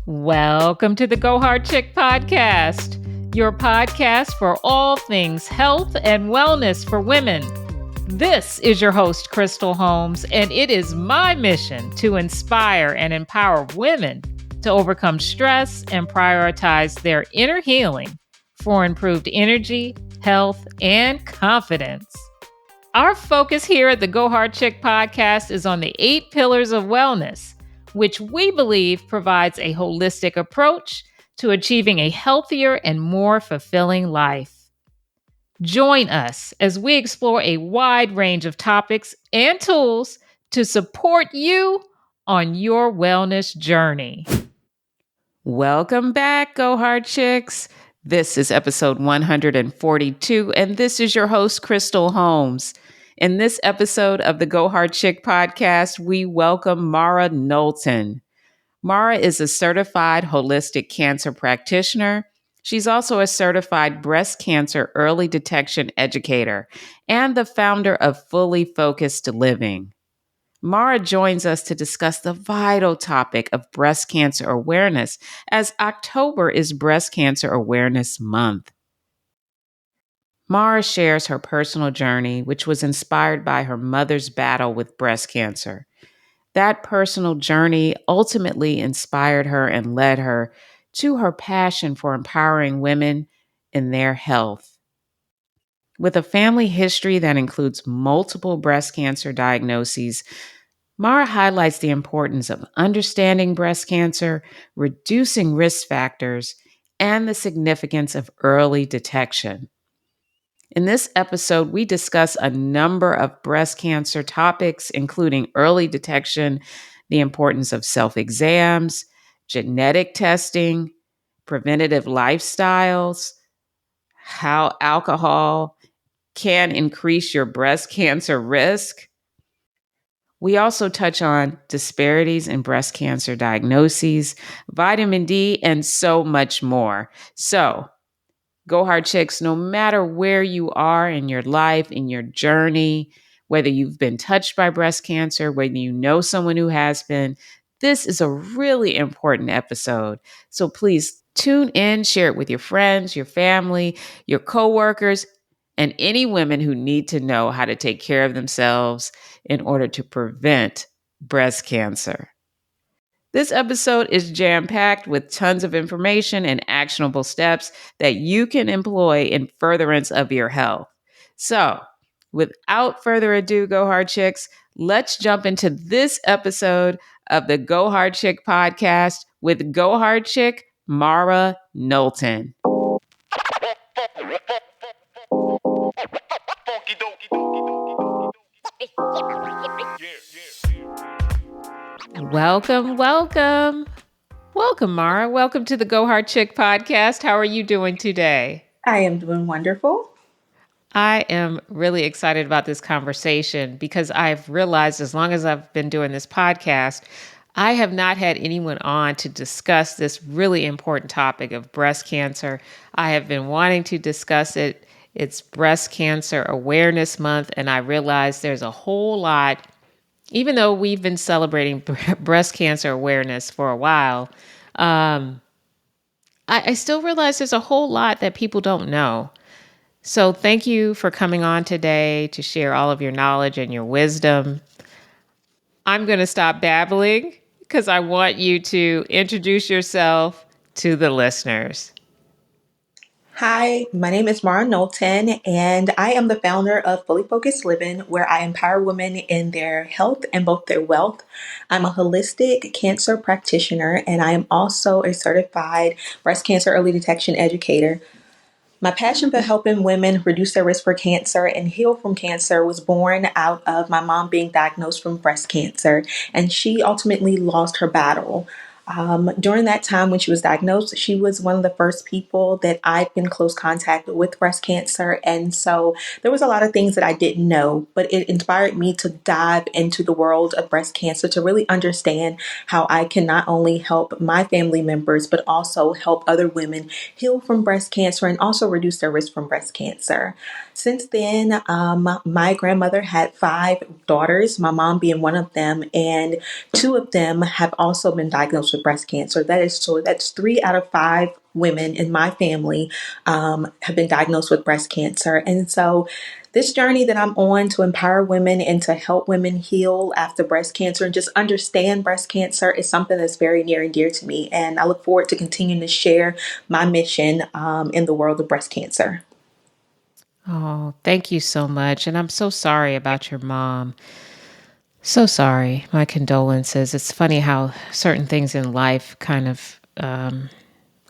Welcome to the Go Hard Chick podcast, your podcast for all things health and wellness for women. This is your host, Crystal Holmes, and it is my mission to inspire and empower women to overcome stress and prioritize their inner healing for improved energy, health, and confidence. Our focus here at the Go Hard Chick podcast is on the 8 pillars of wellness, which we believe provides a holistic approach to achieving a healthier and more fulfilling life. Join us as we explore a wide range of topics and tools to support you on your wellness journey. Welcome back, Go Hard Chicks. This is episode 142, and this is your host, Crystal Holmes. In this episode of the Go Hard Chick podcast, we welcome Mara Knowlton. Mara is a certified holistic cancer practitioner. She's also a certified breast cancer early detection educator and the founder of Fully Focused Living. Mara joins us to discuss the vital topic of breast cancer awareness, as October is Breast Cancer Awareness Month. Mara shares her personal journey, which was inspired by her mother's battle with breast cancer. That personal journey ultimately inspired her and led her to her passion for empowering women in their health. With a family history that includes multiple breast cancer diagnoses, Mara highlights the importance of understanding breast cancer, reducing risk factors, and the significance of early detection. In this episode, we discuss a number of breast cancer topics, including early detection, the importance of self-exams, genetic testing, preventative lifestyles, how alcohol can increase your breast cancer risk. We also touch on disparities in breast cancer diagnoses, vitamin D, and so much more. So, Go Hard Chicks, no matter where you are in your life, in your journey, whether you've been touched by breast cancer, whether you know someone who has been, this is a really important episode. So please tune in, share it with your friends, your family, your coworkers, and any women who need to know how to take care of themselves in order to prevent breast cancer. This episode is jam-packed with tons of information and actionable steps that you can employ in furtherance of your health. So, without further ado, Go Hard Chicks, let's jump into this episode of the Go Hard Chick podcast with Go Hard Chick, Mara Knowlton. Welcome, welcome. Welcome, Mara. Welcome to the Go Hard Chick podcast. How are you doing today? I am doing wonderful. I am really excited about this conversation because I've realized as long as I've been doing this podcast, I have not had anyone on to discuss this really important topic of breast cancer. I have been wanting to discuss it. It's Breast Cancer Awareness Month, and I realized there's a whole lot. Even though we've been celebrating breast cancer awareness for a while, I still realize there's a whole lot that people don't know. So thank you for coming on today to share all of your knowledge and your wisdom. I'm going to stop babbling because I want you to introduce yourself to the listeners. Hi, my name is Mara Knowlton, and I am the founder of Fully Focused Living, where I empower women in their health and both their wealth. I'm a holistic cancer practitioner, and I am also a certified breast cancer early detection educator. My passion for helping women reduce their risk for cancer and heal from cancer was born out of my mom being diagnosed from breast cancer, and she ultimately lost her battle. During that time when she was diagnosed, she was one of the first people that I've been in close contact with breast cancer. And so there was a lot of things that I didn't know, but it inspired me to dive into the world of breast cancer to really understand how I can not only help my family members, but also help other women heal from breast cancer and also reduce their risk from breast cancer. Since then, my grandmother had 5 daughters, my mom being one of them, and 2 of them have also been diagnosed with with breast cancer. That's 3 out of 5 women in my family have been diagnosed with breast cancer. And so this journey that I'm on to empower women and to help women heal after breast cancer and just understand breast cancer is something that's very near and dear to me. And I look forward to continuing to share my mission in the world of breast cancer. Oh, thank you so much. And I'm so sorry about your mom. So sorry. My condolences. It's funny how certain things in life kind of,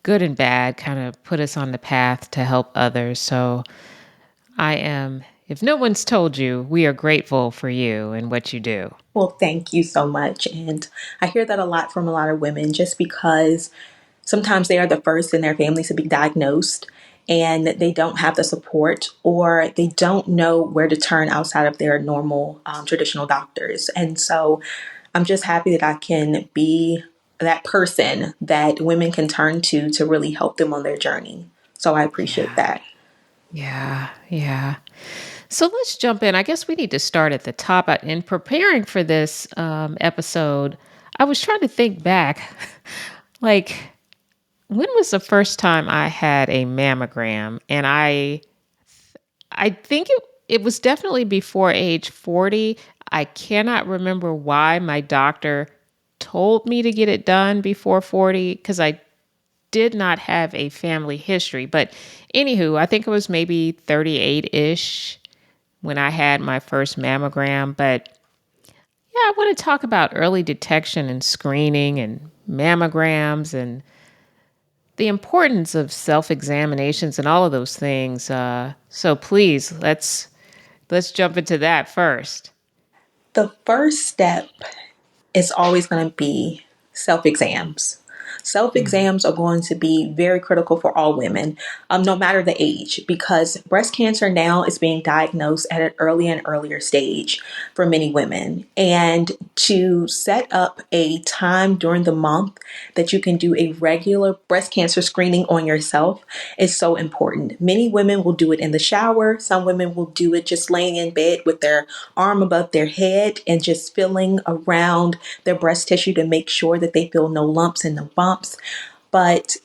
good and bad, kind of put us on the path to help others. So if no one's told you, we are grateful for you and what you do. Well, thank you so much. And I hear that a lot from a lot of women just because sometimes they are the first in their families to be diagnosed and they don't have the support or they don't know where to turn outside of their normal traditional doctors. And so I'm just happy that I can be that person that women can turn to really help them on their journey. So I appreciate Yeah. that. Yeah. Yeah. So let's jump in. I guess we need to start at the top. In preparing for this episode, I was trying to think back, like, when was the first time I had a mammogram? And I think it was definitely before age 40. I cannot remember why my doctor told me to get it done before 40 because I did not have a family history. But anywho, I think it was maybe 38 ish when I had my first mammogram. But yeah, I want to talk about early detection and screening and mammograms and the importance of self-examinations and all of those things. So please, let's jump into that first. The first step it's always going to be self exams. Self Mm. exams are going to be very critical for all women, no matter the age, because breast cancer now is being diagnosed at an early and earlier stage for many women. And to set up a time during the month that you can do a regular breast cancer screening on yourself is so important. Many women will do it in the shower. Some women will do it just laying in bed with their arm above their head and just feeling around their breast tissue to make sure that they feel no lumps and no bumps. But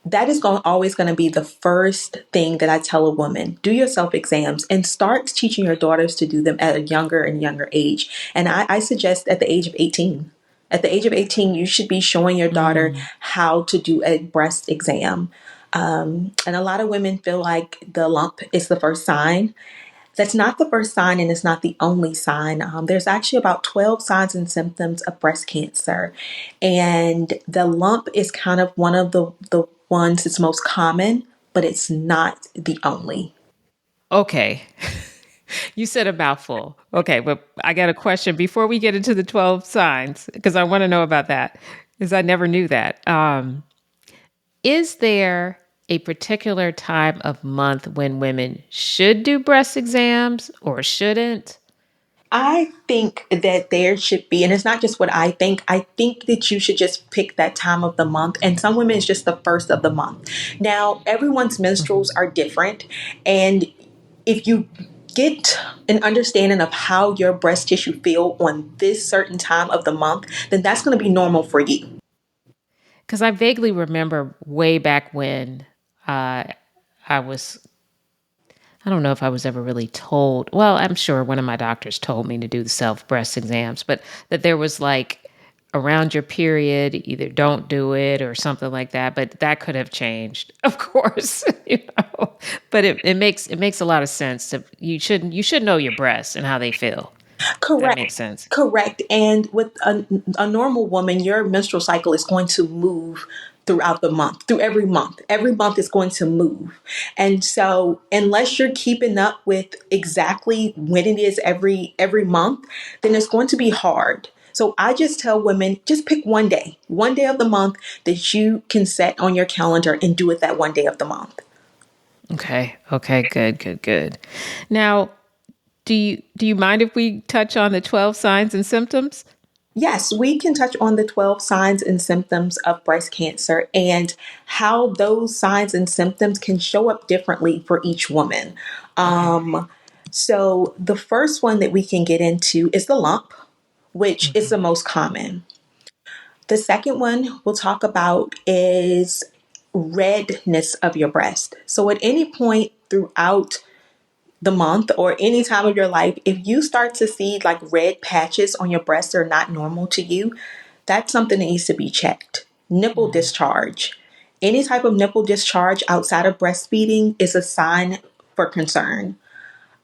that is always going to be the first thing that I tell a woman. Do your self exams and start teaching your daughters to do them at a younger and younger age. And I suggest at the age of 18. At the age of 18, you should be showing your daughter Mm. how to do a breast exam. And a lot of women feel like the lump is the first sign. That's not the first sign and it's not the only sign. There's actually about 12 signs and symptoms of breast cancer. And the lump is kind of one of the ones that's most common, but it's not the only. Okay. You said a mouthful. Okay, but I got a question before we get into the 12 signs because I want to know about that because I never knew that. Is there a particular time of month when women should do breast exams or shouldn't? I think that there should be, and it's not just what I think that you should just pick that time of the month. And some women, it's just the first of the month. Now, everyone's menstruals Mhm. are different. And if you get an understanding of how your breast tissue feel on this certain time of the month, then that's going to be normal for you. Because I vaguely remember way back when uh, I was, I don't know if I was ever really told. Well, I'm sure one of my doctors told me to do the self breast exams, but that there was like around your period, either don't do it or something like that. But that could have changed, of course, you know. But it makes a lot of sense. You should know your breasts and how they feel. That Correct. makes sense. Correct. And with a normal woman, your menstrual cycle is going to move throughout the month, through every month. Every month is going to move. And so unless you're keeping up with exactly when it is every month, then it's going to be hard. So I just tell women, just pick one day of the month that you can set on your calendar and do it that one day of the month. Okay. Okay. Good. Good. Good. Now, do you mind if we touch on the 12 signs and symptoms? Yes, we can touch on the 12 signs and symptoms of breast cancer and how those signs and symptoms can show up differently for each woman. Okay. So, the first one that we can get into is the lump, which is the Hmm. most common. The second one we'll talk about is redness of your breast. So at any point throughout the month or any time of your life, if you start to see like red patches on your breast that are not normal to you, that's something that needs to be checked. Nipple Mm-hmm. discharge. Any type of nipple discharge outside of breastfeeding is a sign for concern.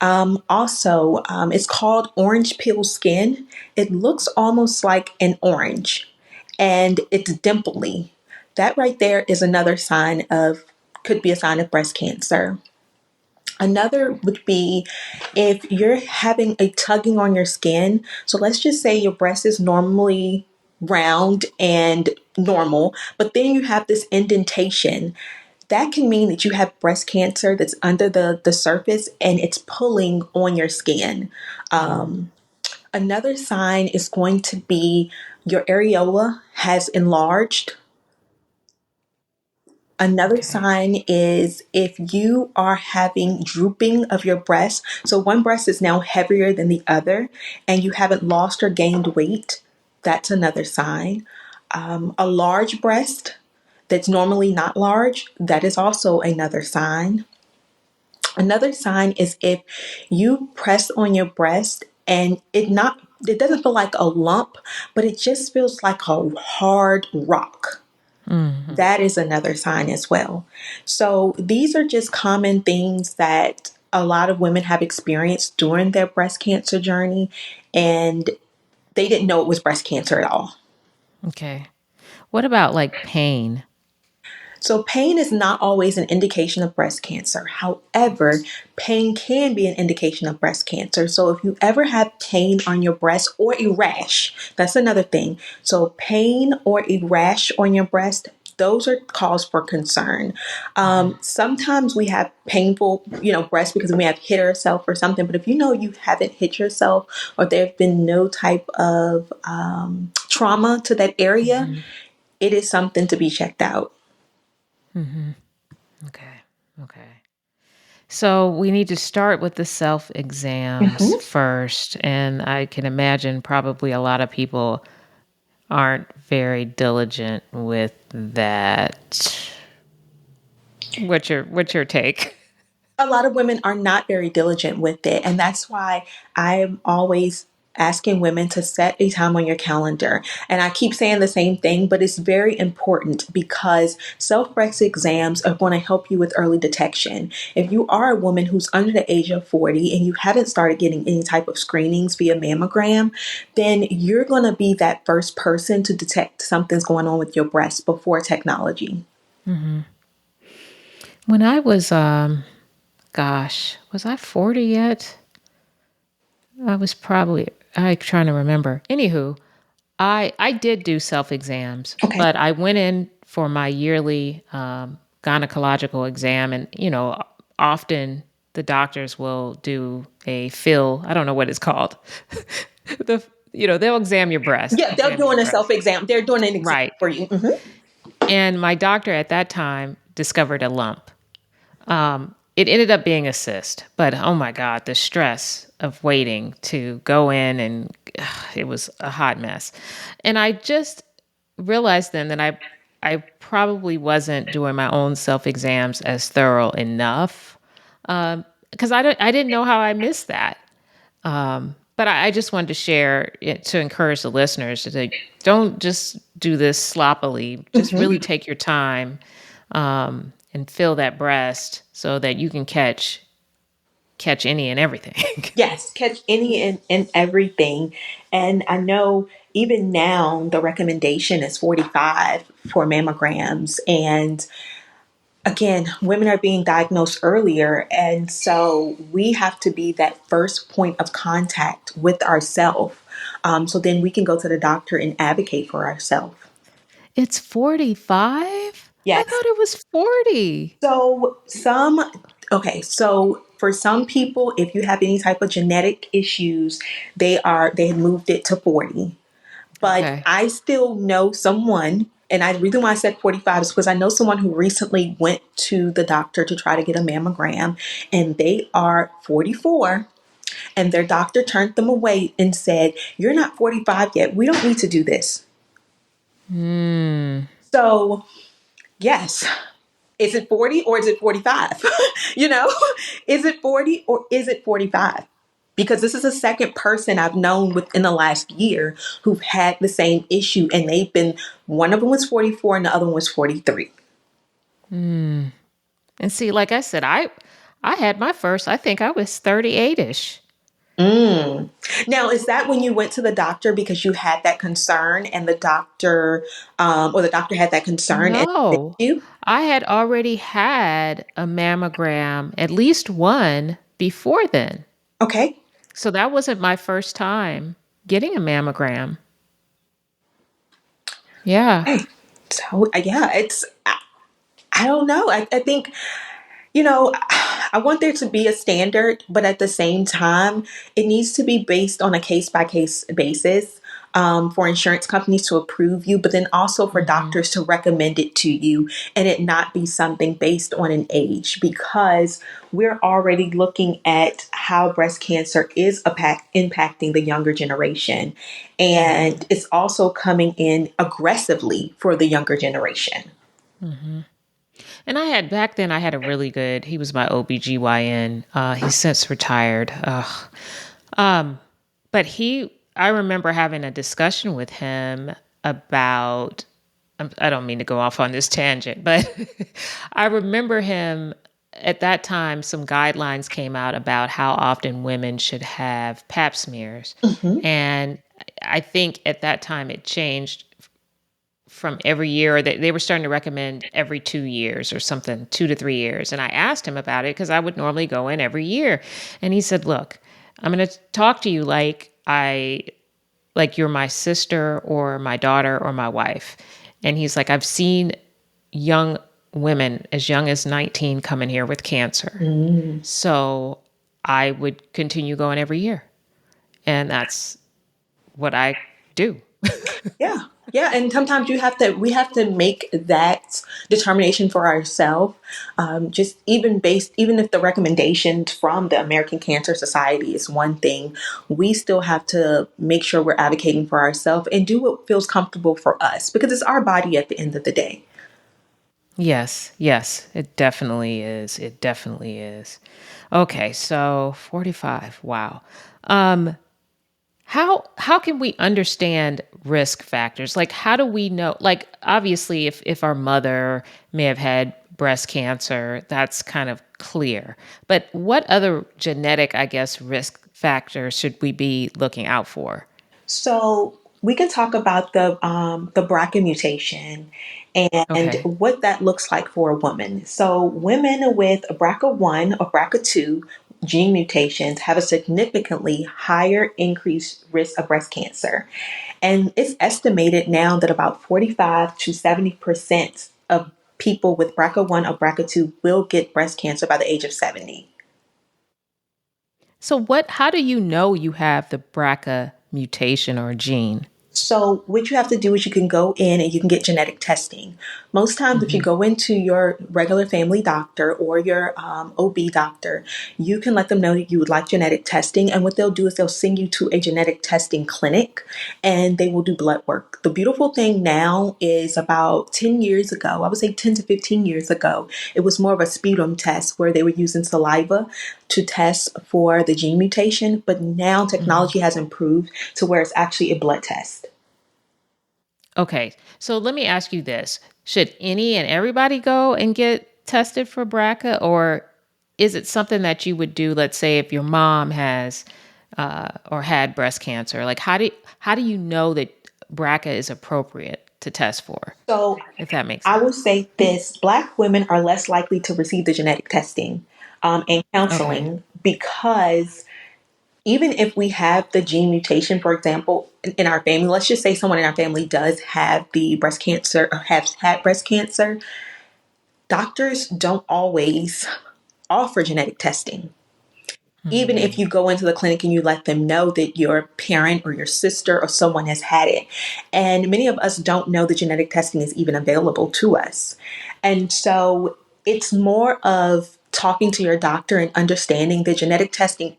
It's called orange peel skin. It looks almost like an orange and it's dimply. That right there is another sign of, could be a sign of breast cancer. Another would be if you're having a tugging on your skin. So let's just say your breast is normally round and normal, but then you have this indentation. That can mean that you have breast cancer that's under the surface and it's pulling on your skin. Another sign is going to be your areola has enlarged. Another Okay. sign is if you are having drooping of your breast. So one breast is now heavier than the other and you haven't lost or gained weight. That's another sign. A large breast that's normally not large. That is also another sign. Another sign is if you press on your breast and it doesn't feel like a lump, but it just feels like a hard rock. Mm-hmm. That is another sign as well. So these are just common things that a lot of women have experienced during their breast cancer journey, and they didn't know it was breast cancer at all. Okay. What about like pain? So, pain is not always an indication of breast cancer. However, pain can be an indication of breast cancer. So, if you ever have pain on your breast or a rash, that's another thing. So, pain or a rash on your breast, those are cause for concern. Mm-hmm. Sometimes we have painful, breasts because we may have hit ourselves or something. But if you know you haven't hit yourself or there have been no type of trauma to that area, Mm-hmm. it is something to be checked out. Mm-hmm. Okay. Okay. So we need to start with the self exams Mhm. first. And I can imagine probably a lot of people aren't very diligent with that. What's your take? A lot of women are not very diligent with it. And that's why I'm always asking women to set a time on your calendar. And I keep saying the same thing, but it's very important because self breast exams are going to help you with early detection. If you are a woman who's under the age of 40 and you haven't started getting any type of screenings via mammogram, then you're going to be that first person to detect something's going on with your breast before technology. Hmm. When I was, gosh, was I 40 yet? I was probably, I'm trying to remember. Anywho, I did do self exams, Okay. but I went in for my yearly gynecological exam, and often the doctors will do a fill. I don't know what it's called. the they'll Yeah, they're examine your doing a breast, self exam. They're doing an exam right? for you. And my doctor at that time discovered a lump. It ended up being a cyst, but oh my God, the stress of waiting to go in and it was a hot mess. And I just realized then that I probably wasn't doing my own self exams as thorough enough because I didn't know how I missed that. But I just wanted to share it to encourage the listeners to don't just do this sloppily. Just really Hmm. take your time and feel that breast so that you can catch any and everything. Yes, catch any and everything. And I know even now the recommendation is 45 for mammograms. And again, women are being diagnosed earlier. And so we have to be that first point of contact with ourselves. So then we can go to the doctor and advocate for ourselves. It's 45? I Yes. thought it was 40. So for some people, if you have any type of genetic issues, they had moved it to 40. But Okay. I still know someone, and the reason why I said 45 is because I know someone who recently went to the doctor to try to get a mammogram, and they are 44, and their doctor turned them away and said, "You're not 45 yet. We don't need to do this." Mm. So, yes, is it 40 or is it 45? you know, is it 40 or is it 45? Because this is the second person I've known within the last year who've had the same issue, and they've been, one of them was 44 and the other one was 43. Mm. And see, like I said, I had my first, I think I was 38ish. Mm. Now, is that when you went to the doctor because you had that concern, and the doctor, or the doctor had that concern and sent No. you? I had already had a mammogram, at least one before then. Okay. So that wasn't my first time getting a mammogram. Yeah. Hey. So, yeah, I don't know. I think, I want there to be a standard, but at the same time, it needs to be based on a case by case basis, for insurance companies to approve you, but then also for Hmm. doctors to recommend it to you, and it not be something based on an age, because we're already looking at how breast cancer is impacting the younger generation. Hmm. And it's also coming in aggressively for the younger generation. Hmm. And back then, I had a really good, he was my OBGYN. He's since retired. Ugh. Um, but I remember having a discussion with him about, I don't mean to go off on this tangent, but I remember him at that time, some guidelines came out about how often women should have pap smears. Hmm. And I think at that time it changed from every year, or they were starting to recommend every 2 years or something, 2 to 3 years. And I asked him about it because I would normally go in every year. And he said, look, I'm going to talk to you like you're my sister or my daughter or my wife. And he's like, I've seen young women as young as 19 come in here with cancer. Mm. So I would continue going every year. And that's what I do. Yeah. Yeah. And sometimes we have to make that determination for ourselves. Just even if the recommendations from the American Cancer Society is one thing, we still have to make sure we're advocating for ourselves and do what feels comfortable for us, because it's our body at the end of the day. Yes, yes, it definitely is. It definitely is. Okay, so 45. Wow. Um how can we understand risk factors? Like how do we know, like obviously if our mother may have had breast cancer, that's kind of clear. But what other genetic, I guess, risk factors should we be looking out for? So we can talk about the BRCA mutation and Okay. what that looks like for a woman. So women with a BRCA1 or BRCA2 gene mutations have a significantly higher increased risk of breast cancer. And it's estimated now that about 45 to 70% of people with BRCA1 or BRCA2 will get breast cancer by the age of 70. So how do you know you have the BRCA mutation or gene? So what you have to do is you can go in and you can get genetic testing. Most times, if you Mhm. go into your regular family doctor or your OB doctor, you can let them know that you would like genetic testing. And what they'll do is they'll send you to a genetic testing clinic, and they will do blood work. The beautiful thing now is about 10 years ago, I would say 10 to 15 years ago, it was more of a sputum test where they were using saliva to test for the gene mutation. But now Mhm. technology has improved to where it's actually a blood test. Okay, so let me ask you this. Should any and everybody go and get tested for BRCA, or is it something that you would do, let's say, if your mom has or had breast cancer? Like, how do you know that BRCA is appropriate to test for, So if that makes I sense? will say this: Black women are less likely to receive the genetic testing and Okay. counseling, because even if we have the gene mutation, for example, in our family, let's just say someone in our family does have the breast cancer or has had breast cancer, doctors don't always offer genetic testing. Even if Hmm. you go into the clinic and you let them know that your parent or your sister or someone has had it. And many of us don't know that genetic testing is even available to us. And so it's more of talking to your doctor and understanding that genetic testing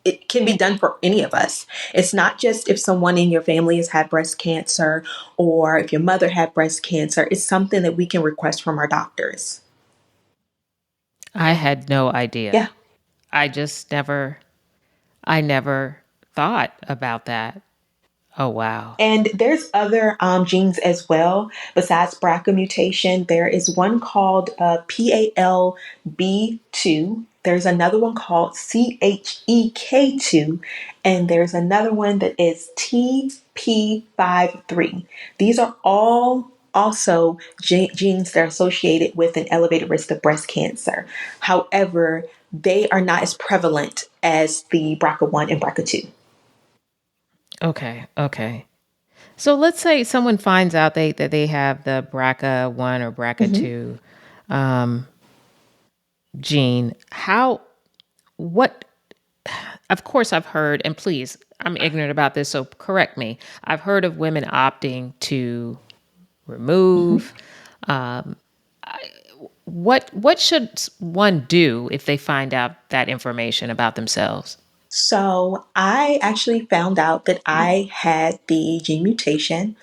it can be done for any of us. It's not just if someone in your family has had breast cancer or if your mother had breast cancer. It's something that we can request from our doctors. I had no Yeah. idea. I just never, I never thought about that. Oh, wow. And there's other genes as well besides BRCA mutation. There is one called PALB2. There's another one called CHEK2, and there's another one that is TP53. These are all also genes that are associated with an elevated risk of breast cancer. However, they are not as prevalent as the BRCA1 and BRCA2. Okay. Okay. So let's say someone finds out that they have the BRCA1 or BRCA2 um, gene. What, of course, I've heard, and please, I'm ignorant about this, so correct me. I've heard of women opting to remove. Um, what should one do if they find out that information about themselves? So I actually found out that I had the gene mutation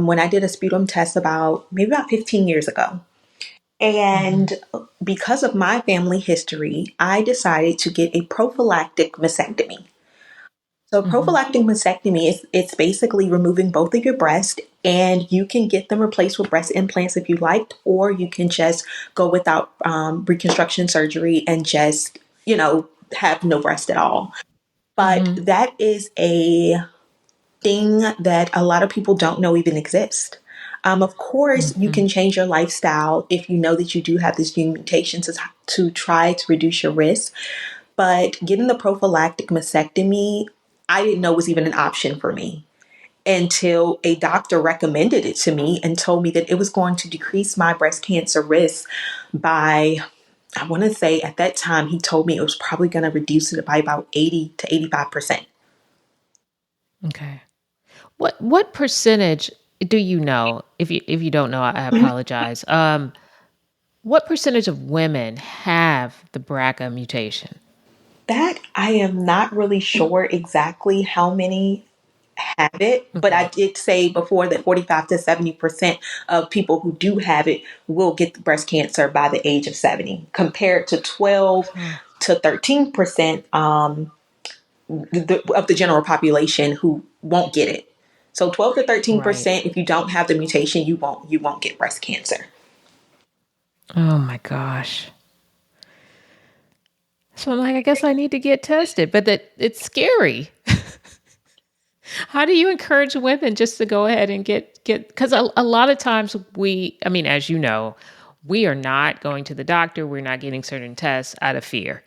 when I did a sputum test about maybe about 15 years ago. Hmm. And because of my family history, I decided to get a prophylactic mastectomy. So Hmm. prophylactic mastectomy is it's basically removing both of your breasts, and you can get them replaced with breast implants if you liked, or you can just go without reconstruction surgery and just, have no breast at all. But Hmm. that is a thing that a lot of people don't know even exists. Of course, you Hmm. can change your lifestyle if you know that you do have this gene mutation to try to reduce your risk. But getting the prophylactic mastectomy, I didn't know was even an option for me until a doctor recommended it to me and told me that it was going to decrease my breast cancer risk by, I want to say at that time, he told me it was probably going to reduce it by about 80 to 85%. Okay. What percentage do you know? If you don't know, I apologize. What percentage of women have the BRCA mutation? That I am not really sure exactly how many have it, but I Okay. did say before that 45 to 70% of people who do have it will get breast cancer by the age of 70, compared to 12 Huh. to 13% of the general population who won't get it. So 12 to Right. 13%, if you don't have the mutation, you won't get breast cancer. Oh my gosh. So I'm like, I guess I need to get tested, but that it's scary. How do you encourage women just to go ahead and get because a lot of times I mean, as you know, we are not going to the doctor, we're not getting certain tests out of fear.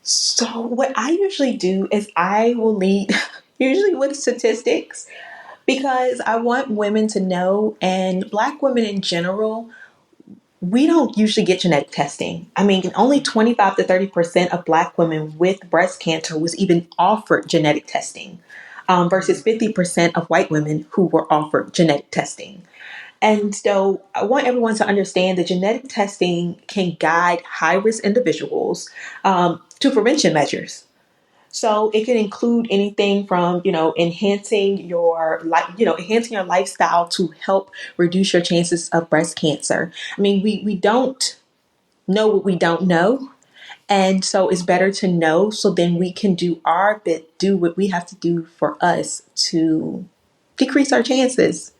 So what I usually do is I will lead usually with statistics because I want women to know, and Black women in general, we don't usually get genetic testing. I mean, only 25 to 30% of Black women with breast cancer was even offered genetic testing, versus 50% of white women who were offered genetic testing. And so I want everyone to understand that genetic testing can guide high risk individuals to prevention measures. So it can include anything from, enhancing your lifestyle to help reduce your chances of breast cancer. I mean, we don't know what we don't know. And so it's better to know so then we can do our bit, do what we have to do for us to decrease our chances.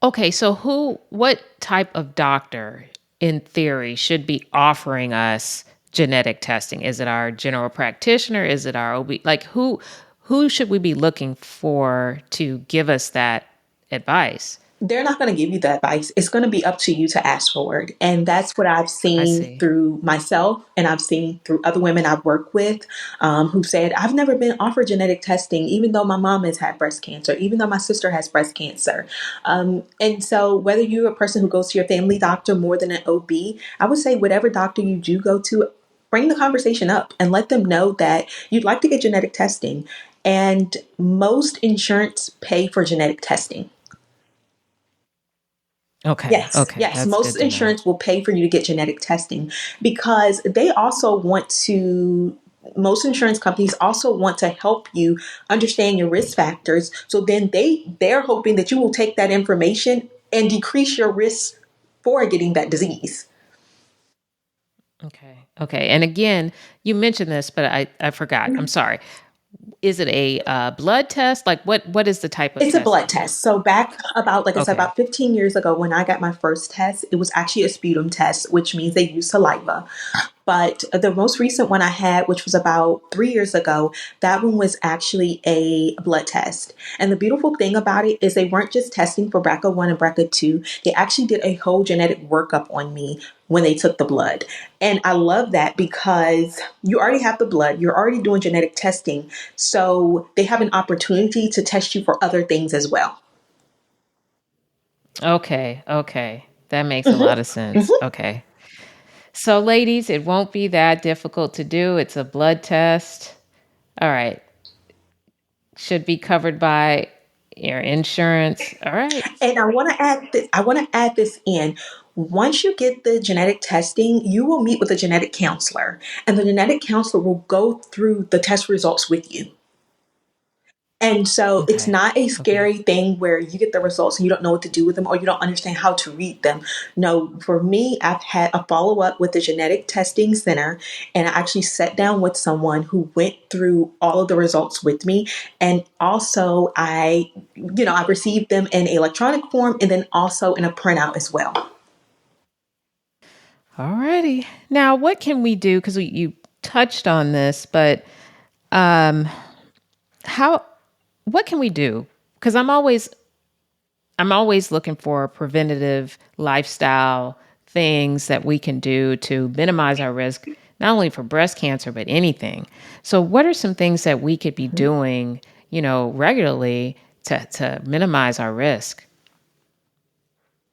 Okay, so what type of doctor in theory should be offering us genetic testing? Is it our general practitioner? Is it our OB? Like who should we be looking for to give us that advice? They're not going to give you the advice. It's going to be up to you to ask for it. And that's what I've I seen see. through myself, and I've seen through other women I've worked with, who said, I've never been offered genetic testing, even though my mom has had breast cancer, even though my sister has breast cancer. And so, whether you're a person who goes to your family doctor more than an OB, I would say, whatever doctor you do go to, bring the conversation up and let them know that you'd like to get genetic testing. And most insurance pay for genetic testing. Okay. Yes, Okay. yes. That's Most good to know. insurance will pay for you to get genetic testing because they also want to, most insurance companies also want to help you understand your risk factors. So then they're hoping that you will take that information and decrease your risk for getting that disease. Okay. Okay. And again, you mentioned this, but I forgot. I'm sorry. Is it a blood test? Like what is the type of It's a test blood you do? test. So back about, like I said, Okay. about 15 years ago when I got my first test, it was actually a sputum test, which means they use saliva. But the most recent one I had, which was about 3 years ago, that one was actually a blood test. And the beautiful thing about it is they weren't just testing for BRCA1 and BRCA2. They actually did a whole genetic workup on me when they took the blood. And I love that because you already have the blood, you're already doing genetic testing. So they have an opportunity to test you for other things as well. Okay. Okay. That makes a lot Hmm. of sense. Hmm. Okay. So ladies, it won't be that difficult to do. It's a blood test. All right. Should be covered by your insurance. All right. And I want to add this. I want to add this in. Once you get the genetic testing, you will meet with a genetic counselor, and the genetic counselor will go through the test results with you. And so it's Okay. not a Okay. scary thing where you get the results and you don't know what to do with them or you don't understand how to read them. No, for me, I've had a follow up with the genetic testing center, and I actually sat down with someone who went through all of the results with me. And also, I received them in electronic form and then also in a printout as well. All righty. Now, what can we do? Because you touched on this, but um, how? What can we do? Because I'm always looking for preventative lifestyle things that we can do to minimize our risk, not only for breast cancer but anything. So, what are some things that we could be Mhm. doing, regularly to minimize our risk?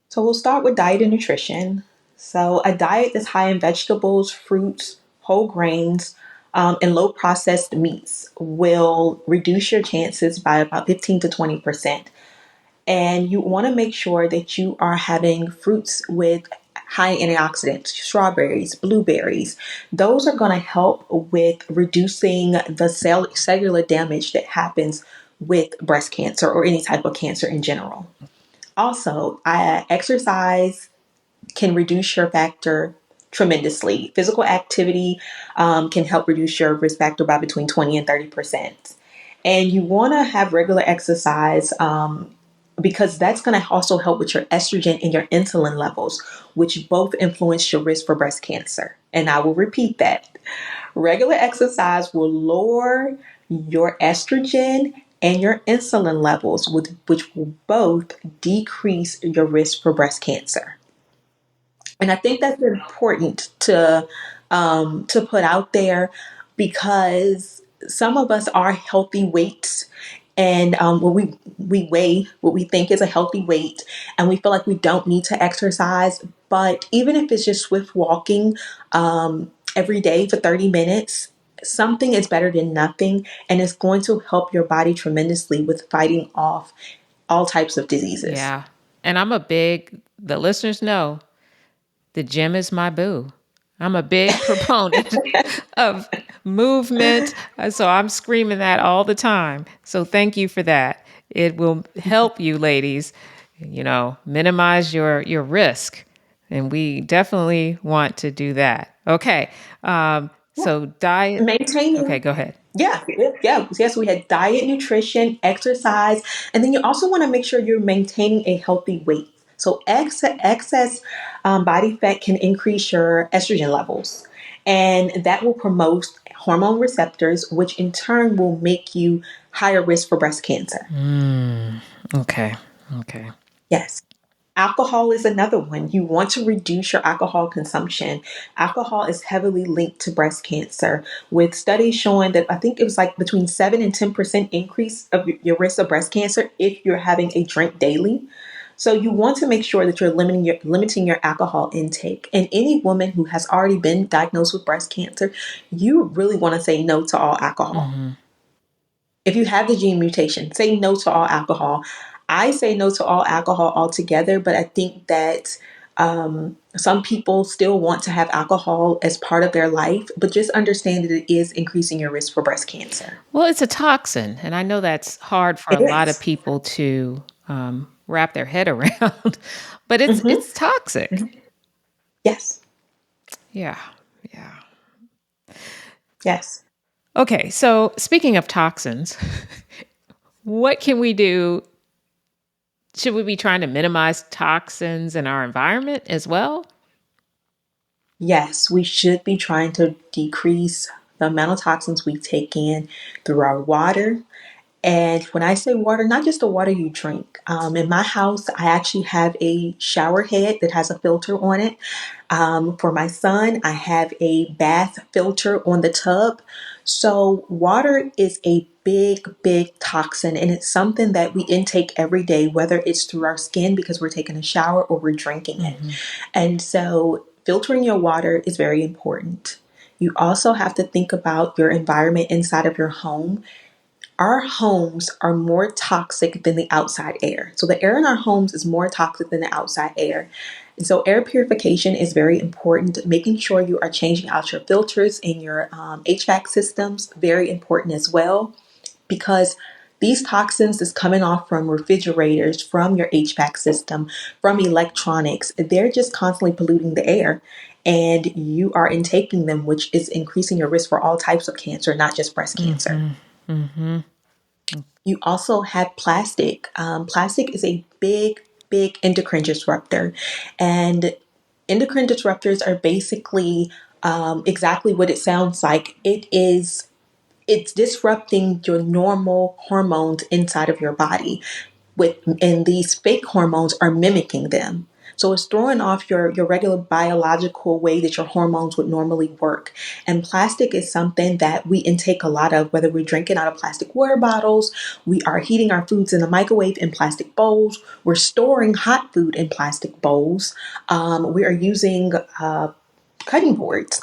So we'll start with diet and nutrition. So a diet that's high in vegetables, fruits, whole grains, and low processed meats will reduce your chances by about 15 to 20%. And you want to make sure that you are having fruits with high antioxidants, strawberries, blueberries. Those are going to help with reducing the cellular damage that happens with breast cancer or any type of cancer in general. Also, exercise can reduce your factor tremendously. Physical activity can help reduce your risk factor by between 20 and 30%. And you want to have regular exercise because that's going to also help with your estrogen and your insulin levels, which both influence your risk for breast cancer. And I will repeat that. Regular exercise will lower your estrogen and your insulin levels, which will both decrease your risk for breast cancer. And I think that's important to put out there because some of us are healthy weights, and we weigh what we think is a healthy weight, and we feel like we don't need to exercise. But even if it's just swift walking every day for 30 minutes, something is better than nothing, and it's going to help your body tremendously with fighting off all types of diseases. Yeah, and the listeners know the gym is my boo. I'm a big proponent of movement. So I'm screaming that all the time. So thank you for that. It will help you ladies, minimize your risk. And we definitely want to do that. Okay. So diet. Okay, Maintaining, go ahead. yeah, yeah, yes, we had diet, nutrition, exercise, and then you also want to make sure you're maintaining a healthy weight. So excess body fat can increase your estrogen levels, and that will promote hormone receptors, which in turn will make you higher risk for breast cancer. Okay. Okay. Yes. Alcohol is another one. You want to reduce your alcohol consumption. Alcohol is heavily linked to breast cancer, with studies showing that I think it was like between 7 and 10% increase of your risk of breast cancer if you're having a drink daily. So you want to make sure that you're limiting your alcohol intake. And any woman who has already been diagnosed with breast cancer, you really want to say no to all alcohol. Hmm. If you have the gene mutation, say no to all alcohol. I say no to all alcohol altogether, but I think that some people still want to have alcohol as part of their life, but just understand that it is increasing your risk for breast cancer. Well, it's a toxin, and I know that's hard for It a lot of is. people to wrap their head around, but Mm-hmm. it's toxic. Mm-hmm. Yes. Yeah, yeah. Yes. Okay, so speaking of toxins, what can we do? Should we be trying to minimize toxins in our environment as well? Yes, we should be trying to decrease the amount of toxins we take in through our water. And when I say water, not just the water you drink. In my house, I actually have a shower head that has a filter on it. For my son, I have a bath filter on the tub. So, water is a big, big toxin, and it's something that we intake every day, whether it's through our skin because we're taking a shower or we're drinking it. Hmm. And so, filtering your water is very important. You also have to think about your environment inside of your home. Our homes are more toxic than the outside air. So the air in our homes is more toxic than the outside air. And so air purification is very important. Making sure you are changing out your filters in your HVAC systems, very important as well, because these toxins is coming off from refrigerators, from your HVAC system, from electronics. They're just constantly polluting the air. And you are intaking them, which is increasing your risk for all types of cancer, not just breast cancer. Hmm. Hmm. You also have plastic. Plastic is a big, big endocrine disruptor. And endocrine disruptors are basically exactly what it sounds like. It's disrupting your normal hormones inside of your body and these fake hormones are mimicking them. So it's throwing off your regular biological way that your hormones would normally work. And plastic is something that we intake a lot of, whether we're drinking out of plastic water bottles, we are heating our foods in the microwave in plastic bowls, we're storing hot food in plastic bowls, we are using cutting boards,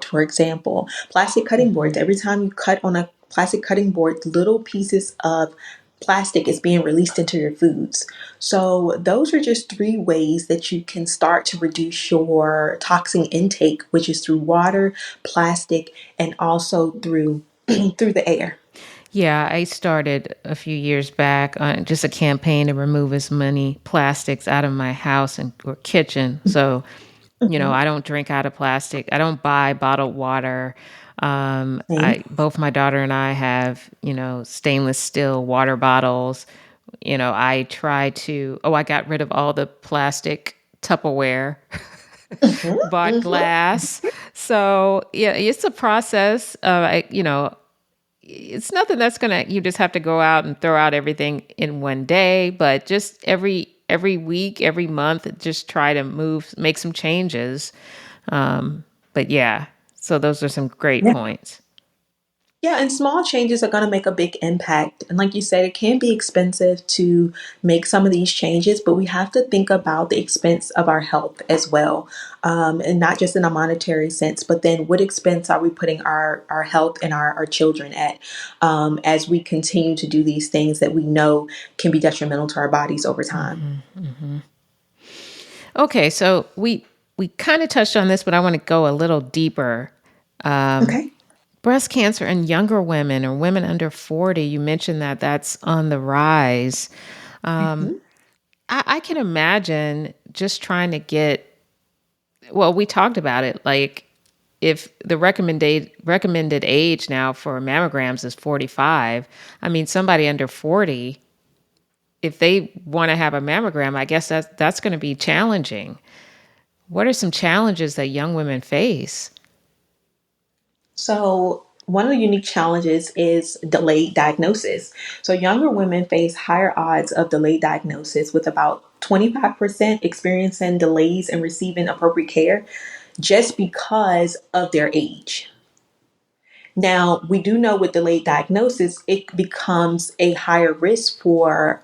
for example, plastic cutting Hmm. boards. Every time you cut on a plastic cutting board, little pieces of plastic is being released into your foods. So those are just three ways that you can start to reduce your toxin intake, which is through water, plastic, and also through through the air. Yeah, I started a few years back on just a campaign to remove as many plastics out of my house and or kitchen. So, Mhm. I don't drink out of plastic. I don't buy bottled water. Same. I both my daughter and I have, stainless steel water bottles. I try to, oh, I got rid of all the plastic Tupperware, Mhm. bought Mhm. glass. So, yeah, it's a process. It's nothing that's gonna, you just have to go out and throw out everything in one day, but just every week, every month, just try to make some changes. But yeah, so those are some great Yeah. points. Yeah, and small changes are going to make a big impact. And like you said, it can be expensive to make some of these changes, but we have to think about the expense of our health as well. And not just in a monetary sense, but then what expense are we putting our health and our children at as we continue to do these things that we know can be detrimental to our bodies over time? Hmm. Hmm. Okay, so we kind of touched on this, but I want to go a little deeper. Um, Okay. Breast cancer in younger women or women under 40, you mentioned that that's on the rise. Um, Mhm. I can imagine just trying to get, well, we talked about it, like if the recommended age now for mammograms is 45, I mean somebody under 40, if they want to have a mammogram, I guess that's going to be challenging. What are some challenges that young women face? So, one of the unique challenges is delayed diagnosis. So, younger women face higher odds of delayed diagnosis, with about 25% experiencing delays in receiving appropriate care just because of their age. Now, we do know with delayed diagnosis, it becomes a higher risk for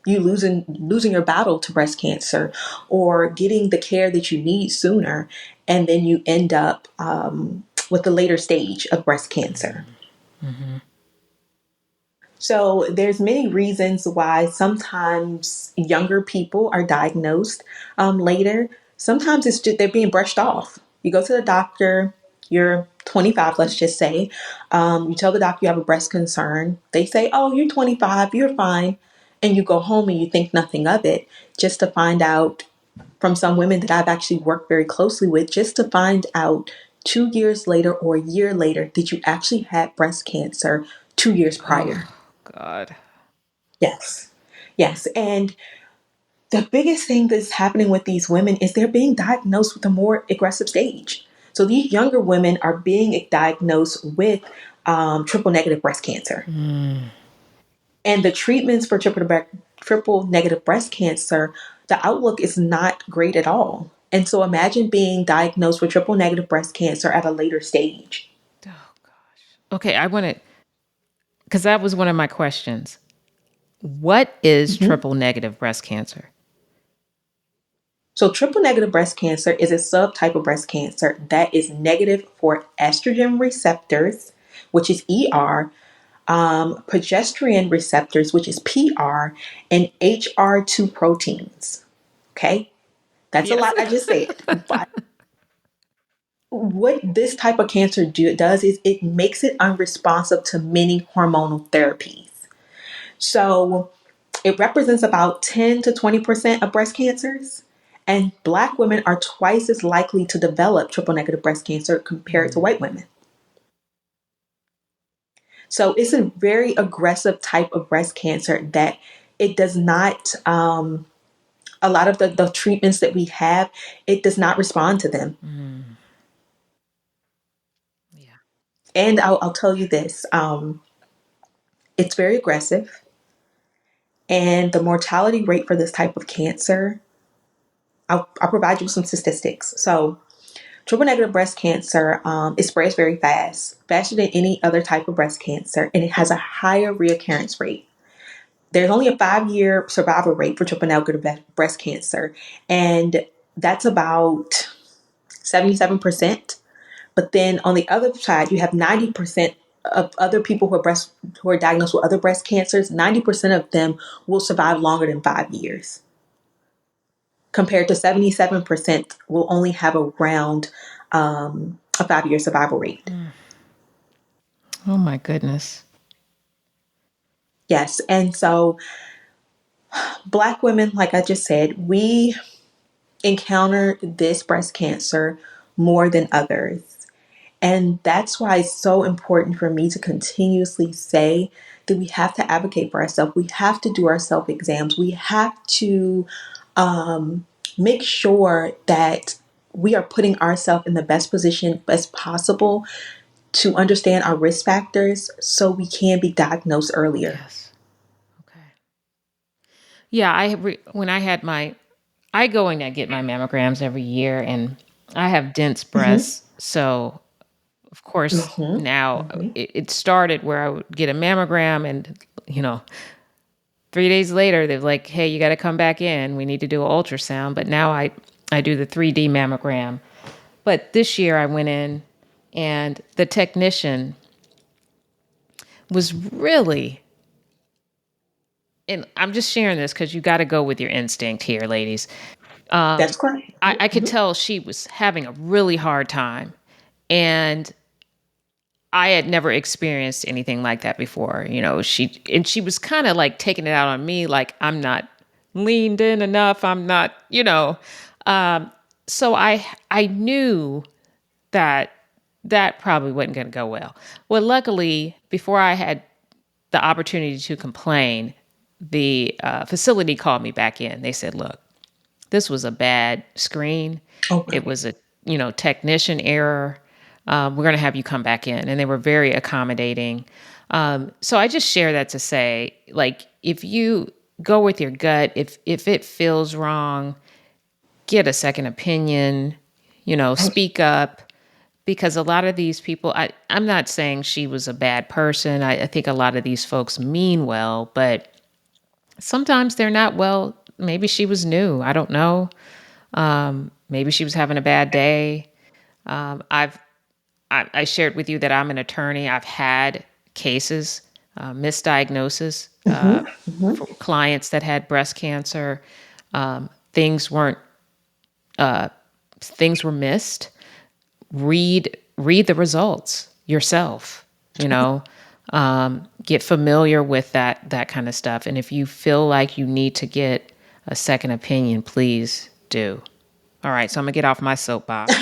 you losing your battle to breast cancer or getting the care that you need sooner, and then you end up with the later stage of breast cancer. Hmm. So there's many reasons why sometimes younger people are diagnosed later. Sometimes it's just they're being brushed off. You go to the doctor, you're 25, let's just say. You tell the doctor you have a breast concern. They say, "Oh, you're 25, you're fine," and you go home and you think nothing of it, just to find out from some women that I've actually worked very closely with, just to find out 2 years later or a year later, did you actually had breast cancer 2 years prior? Oh, God. Yes. Yes. And the biggest thing that's happening with these women is they're being diagnosed with a more aggressive stage. So these younger women are being diagnosed with triple negative breast cancer. Mm. And the treatments for triple negative breast cancer, the outlook is not great at all. And so imagine being diagnosed with triple negative breast cancer at a later stage. Oh, gosh. Okay, I want to, because that was one of my questions. What is Mhm. triple negative breast cancer? So, triple negative breast cancer is a subtype of breast cancer that is negative for estrogen receptors, which is ER, progesterone receptors, which is PR, and HR2 proteins. Okay, that's a Yes. lot I just said. But what this type of cancer does is it makes it unresponsive to many hormonal therapies. So, it represents about 10 to 20% of breast cancers. And Black women are twice as likely to develop triple negative breast cancer compared to white women. So it's a very aggressive type of breast cancer that it does not, a lot of the treatments that we have, it does not respond to them. Mm. Yeah. And I'll tell you this, it's very aggressive. And the mortality rate for this type of cancer, I'll provide you with some statistics. So triple negative breast cancer, it spreads very fast, faster than any other type of breast cancer, and it has a higher reoccurrence rate. There's only a 5-year survival rate for triple negative breast cancer, and that's about 77%. But then on the other side, you have 90% of other people who are diagnosed with other breast cancers. 90% of them will survive longer than 5 years, compared to 77% will only have around a 5-year survival rate. Mm. Oh, my goodness. Yes. And so, Black women, like I just said, we encounter this breast cancer more than others. And that's why it's so important for me to continuously say that we have to advocate for ourselves. We have to do our self exams. We have to make sure that we are putting ourselves in the best position as possible to understand our risk factors so we can be diagnosed earlier. Yes. Okay. Yeah, when I had I go and I get my mammograms every year, and I have dense Mm-hmm. breasts, so of course Mm-hmm. now Mm-hmm. it started where I would get a mammogram, and 3 days later they're like, "Hey, you got to come back in. We need to do an ultrasound." But now I do the 3D mammogram. But this year I went in, and the technician was really, and I'm just sharing this because you got to go with your instinct here, ladies. That's correct. I could Mm-hmm. tell she was having a really hard time. And I had never experienced anything like that before. She was kind of like taking it out on me, like I'm not leaned in enough. I'm not, Um, so I knew that that probably wasn't going to go well. Well, luckily, before I had the opportunity to complain, the facility called me back in. They said, "Look, this was a bad screen. It Okay. was a technician error. We're going to have you come back in," and they were very accommodating. So I just share that to say, like, if you go with your gut, if it feels wrong, get a second opinion. Speak up, because a lot of these people. I'm not saying she was a bad person. I think a lot of these folks mean well, but sometimes they're not well. Maybe she was new. I don't know. Maybe she was having a bad day. I shared with you that I'm an attorney. I've had cases misdiagnosis Hmm. Hmm. for clients that had breast cancer. Things weren't things were missed. Read the results yourself. You know, get familiar with that kind of stuff. And if you feel like you need to get a second opinion, please do. All right, so I'm gonna get off my soapbox.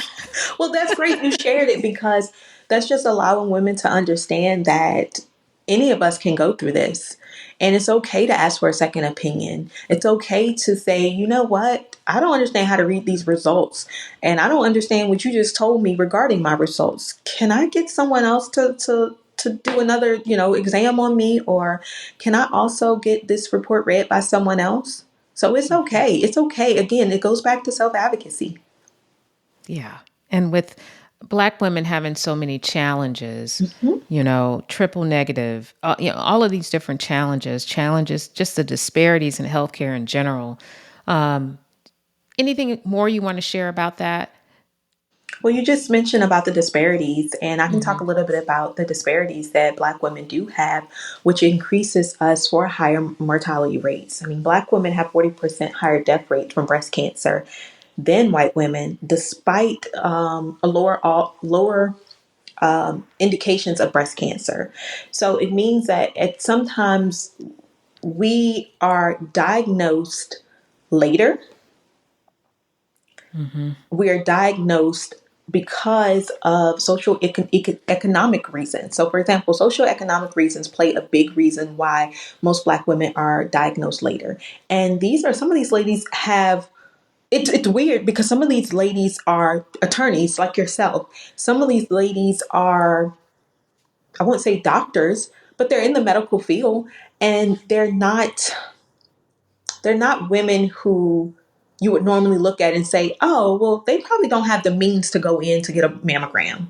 Well, that's great you shared it because that's just allowing women to understand that any of us can go through this. And it's okay to ask for a second opinion. It's okay to say, you know what? I don't understand how to read these results. And I don't understand what you just told me regarding my results. Can I get someone else to do another, exam on me? Or can I also get this report read by someone else? So it's okay. It's okay. Again, it goes back to self advocacy. Yeah. And with Black women having so many challenges, Mhm. triple negative, all of these different challenges, just the disparities in healthcare in general. Um, Anything more you want to share about that? Well, you just mentioned about the disparities, and I can talk Hmm. a little bit about the disparities that Black women do have, which increases us for higher mortality rates. I mean, Black women have 40% higher death rate from breast cancer than white women, despite a lower indications of breast cancer. So it means that sometimes we are diagnosed later. Hmm. We are diagnosed because of economic reasons. So, for example, socioeconomic reasons play a big reason why most Black women are diagnosed later. And some of these ladies have. It's weird because some of these ladies are attorneys like yourself. Some of these ladies are, I won't say doctors, but they're in the medical field, and they're not women who you would normally look at and say, oh, well, they probably don't have the means to go in to get a mammogram.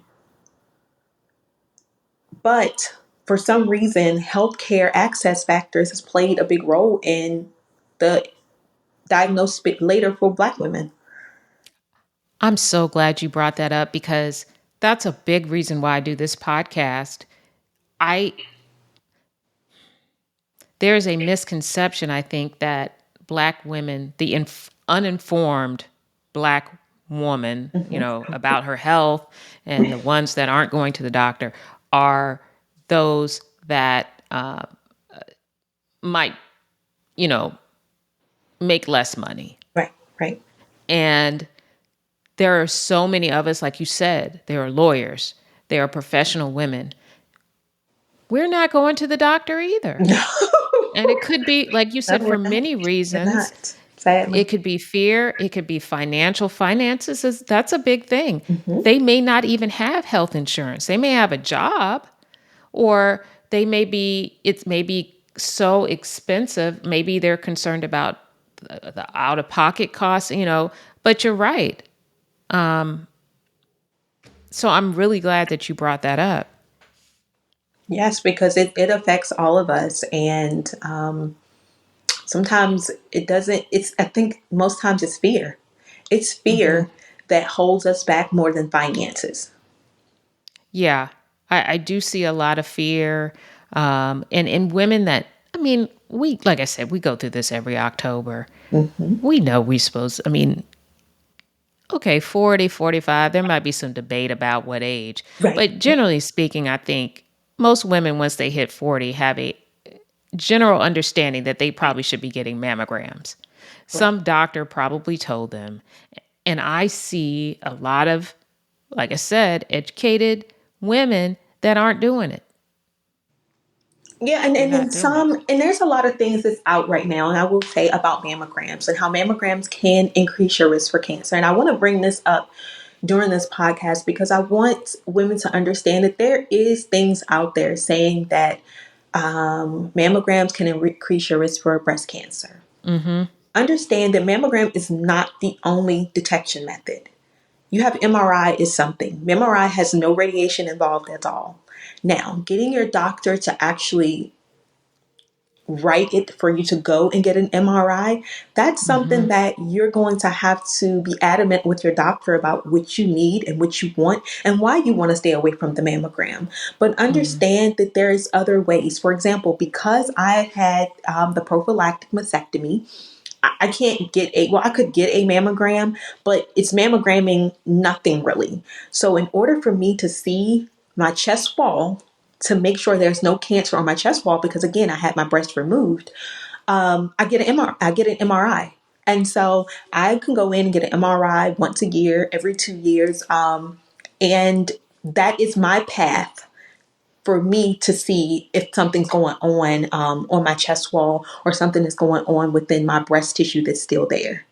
But for some reason, healthcare access factors has played a big role in the diagnosis later for Black women. I'm so glad you brought that up because that's a big reason why I do this podcast. I There's a misconception, I think, that Black women, the uninformed Black woman, Hmm. about her health, and the ones that aren't going to the doctor are those that might, you know, make less money. Right, right. And there are so many of us, like you said, there are lawyers, there are professional women. We're not going to the doctor either. No, And it could be, like you no, said, for many we're reasons. not, sadly. It could be fear. It could be finances. That's a big thing. Hmm. They may not even have health insurance. They may have a job, or it may be so expensive. Maybe they're concerned about the out of pocket costs, but you're right. So I'm really glad that you brought that up. Yes, because it affects all of us. And sometimes it doesn't, I think most times it's fear. It's Hmm. fear that holds us back more than finances. Yeah, I do see a lot of fear, and in women that, I mean, like I said, we go through this every October. Hmm. We know we supposed, I mean, okay, 40, 45. There might be some debate about what age, Right. but generally speaking, I think most women, once they hit 40, have a general understanding that they probably should be getting mammograms. Right. Some doctor probably told them. And I see a lot of, like I said, educated women that aren't doing it. Yeah, and, They're and not in doing it. some, and there's a lot of things that's out right now, and I will say about mammograms and how mammograms can increase your risk for cancer. And I want to bring this up during this podcast because I want women to understand that there is things out there saying that mammograms can increase your risk for breast cancer. Mm-hmm. Understand that mammogram is not the only detection method. You have MRI is something. MRI has no radiation involved at all. Now, getting your doctor to actually write it for you to go and get an MRI, that's Hmm. something that you're going to have to be adamant with your doctor about what you need and what you want and why you want to stay away from the mammogram. But Hmm. understand that there is other ways. For example, because I had the prophylactic mastectomy, I can't get I could get a mammogram, but it's mammogramming nothing really. So, in order for me to see my chest wall, to make sure there's no cancer on my chest wall, because again, I had my breast removed, I get an MRI. And so I can go in and get an MRI once a year, every 2 years. And that is my path for me to see if something's going on my chest wall or something is going on within my breast tissue that's still there.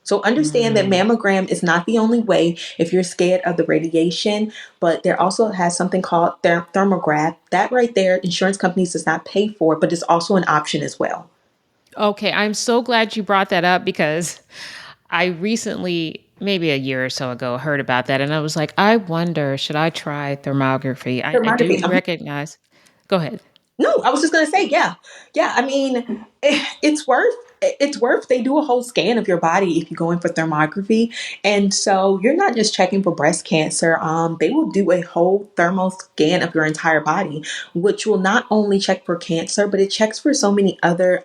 So understand that Mm. mammogram is not the only way if you're scared of the radiation, but there also has something called thermograph. That right there, insurance companies does not pay for, but it's also an option as well. Okay, I'm so glad you brought that up because I recently, maybe a year or so ago, heard about that, and I was like, I wonder, should I try thermography? I Thermography. do recognize. Go ahead. No, I was just gonna say, yeah, yeah. I mean, it's worth. They do a whole scan of your body if you go in for thermography, and so you're not just checking for breast cancer. They will do a whole thermal scan of your entire body, which will not only check for cancer, but it checks for so many other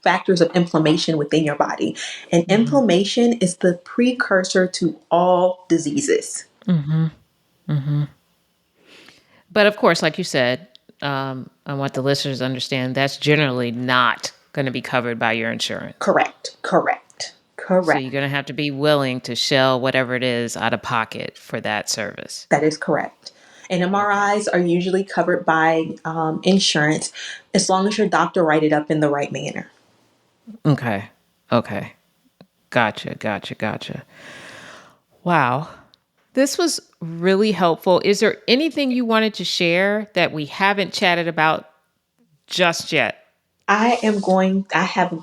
factors of inflammation within your body. And Hmm. inflammation is the precursor to all diseases. Hmm. Hmm. But of course, like you said, I want the listeners to understand that's generally not going to be covered by your insurance. Correct. Correct. So Correct. you're going to have to be willing to shell whatever it is out of pocket for that service. That is correct. And Okay. MRIs are usually covered by insurance as long as your doctor write it up in the right manner. Okay. Okay. Gotcha. Gotcha. Gotcha. Wow. This was really helpful. Is there anything you wanted to share that we haven't chatted about just yet? I have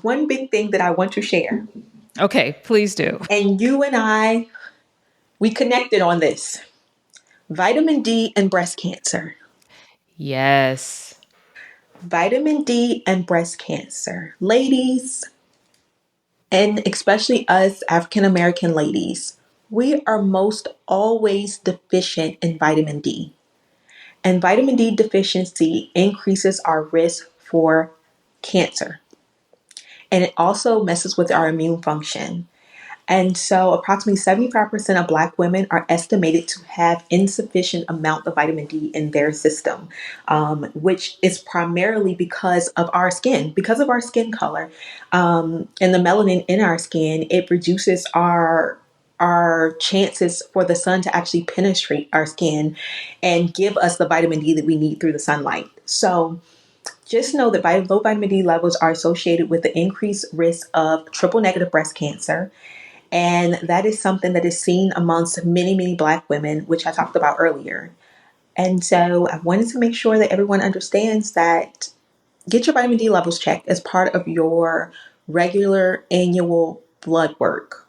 one big thing that I want to share. Okay, please do. And you and we connected on this. Vitamin D and breast cancer. Yes. Vitamin D and breast cancer. Ladies, and especially us African American ladies, we are most always deficient in vitamin D. And vitamin D deficiency increases our risk for cancer. And it also messes with our immune function. And so approximately 75% of Black women are estimated to have insufficient amount of vitamin D in their system, which is primarily because of our skin color, and the melanin in our skin. It reduces our chances for the sun to actually penetrate our skin and give us the vitamin D that we need through the sunlight. So just know that low vitamin D levels are associated with the increased risk of triple negative breast cancer, and that is something that is seen amongst many, many Black women, which I talked about earlier. And so I wanted to make sure that everyone understands that get your vitamin D levels checked as part of your regular annual blood work.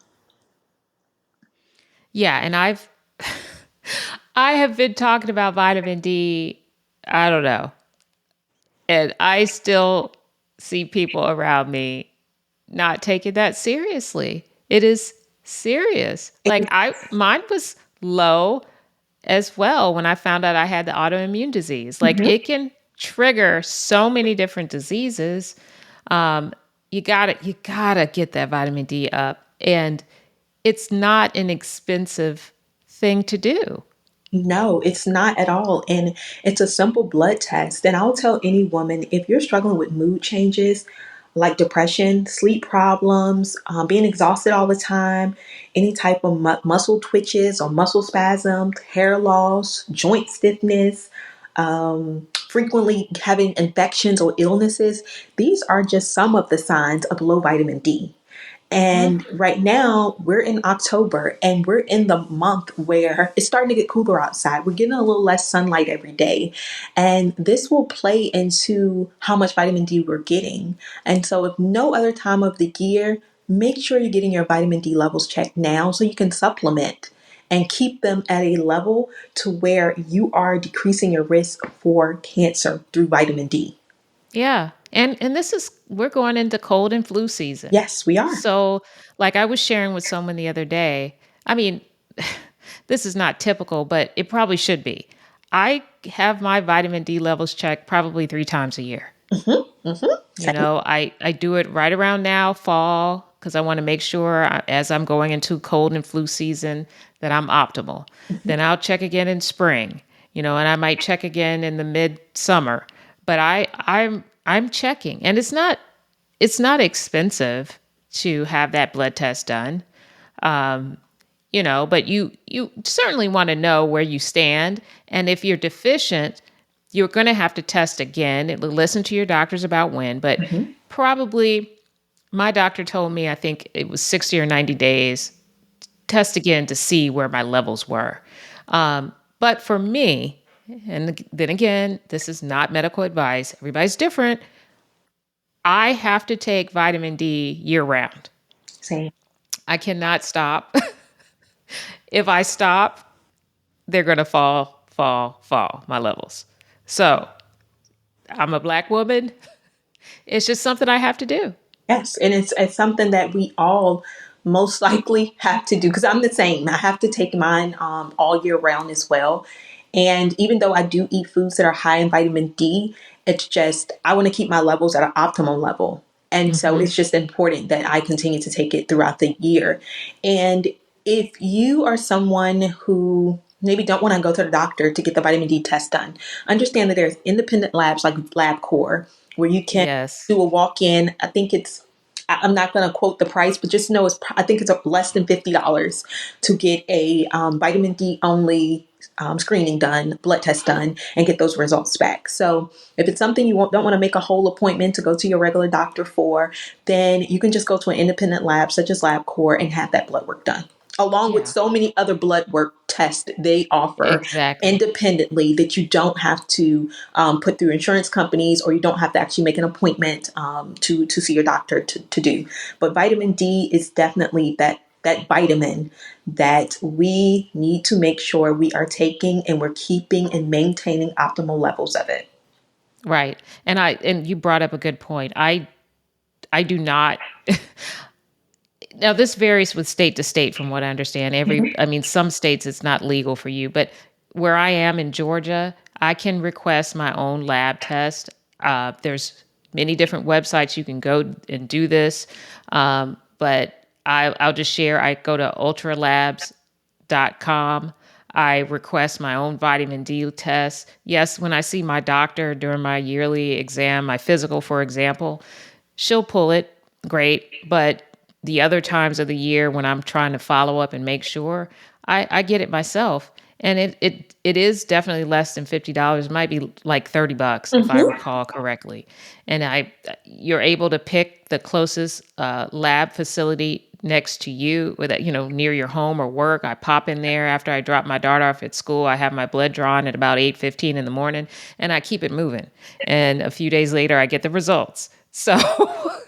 Yeah, and I have been talking about vitamin D, I don't know. And I still see people around me not taking that seriously. It is serious. Like I mine was low as well when I found out I had the autoimmune disease. Like Mhm. it can trigger so many different diseases. Um, you gotta get that vitamin D up, and it's not an expensive thing to do. No, it's not at all. And it's a simple blood test. And I'll tell any woman if you're struggling with mood changes like depression, sleep problems, being exhausted all the time, any type of muscle twitches or muscle spasms, hair loss, joint stiffness, frequently having infections or illnesses, these are just some of the signs of low vitamin D. Mm. And right now, we're in October and we're in the month where it's starting to get cooler outside. We're getting a little less sunlight every day. And this will play into how much vitamin D we're getting. And so, if no other time of the year, make sure you're getting your vitamin D levels checked now so you can supplement and keep them at a level to where you are decreasing your risk for cancer through vitamin D. Yeah. And this is we're going into cold and flu season. Yes, we are. So, like I was sharing with someone the other day, I mean, this is not typical, but it probably should be. I have my vitamin D levels checked probably 3 times a year. You Same. know, I do it right around now, fall, because I want to make sure as I'm going into cold and flu season that I'm optimal. Mhm. Then I'll check again in spring, and I might check again in the midsummer. But I'm checking, and it's not expensive to have that blood test done. But you certainly want to know where you stand, and if you're deficient, you're going to have to test again. Listen to your doctors about when, but Mhm. probably my doctor told me I think it was 60 or 90 days test again to see where my levels were. But for me, and then again, this is not medical advice. Everybody's different. I have to take vitamin D year round. Same. I cannot stop. If I stop, they're going to fall, my levels. So I'm a Black woman. It's just something I have to do. Yes, and it's something that we all most likely have to do because I'm the same. I have to take mine all year round as well. And even though I do eat foods that are high in vitamin D, it's just I want to keep my levels at an optimal level. And so Hmm. it's just important that I continue to take it throughout the year. And if you are someone who maybe don't want to go to the doctor to get the vitamin D test done, understand that there's independent labs like LabCorp where you can Yes. do a walk-in. I think I'm not going to quote the price, but just know I think it's less than $50 to get a vitamin D only screening done, blood test done, and get those results back. So if it's something you don't want to make a whole appointment to go to your regular doctor for, then you can just go to an independent lab such as LabCorp and have that blood work done, along with Yeah. so many other blood work tests they offer Exactly. independently that you don't have to put through insurance companies, or you don't have to actually make an appointment to see your doctor to do. But vitamin D is definitely that vitamin that we need to make sure we are taking and we're keeping and maintaining optimal levels of it. Right. And you brought up a good point. I do not. Now this varies with state to state from what I understand. Mhm. I mean, some states it's not legal for you, but where I am in Georgia, I can request my own lab test. There's many different websites you can go and do this. But I'll just share. I go to ultralabs.com. I request my own vitamin D test. Yes, when I see my doctor during my yearly exam, my physical, for example, she'll pull it. Great. But the other times of the year when I'm trying to follow up and make sure, I get it myself. And it is definitely less than $50. It might be like $30 if I Mhm. recall correctly. And you're able to pick the closest lab facility next to you, with near your home or work. I pop in there after I drop my daughter off at school. I have my blood drawn at about 8:15 in the morning, and I keep it moving. And a few days later, I get the results. So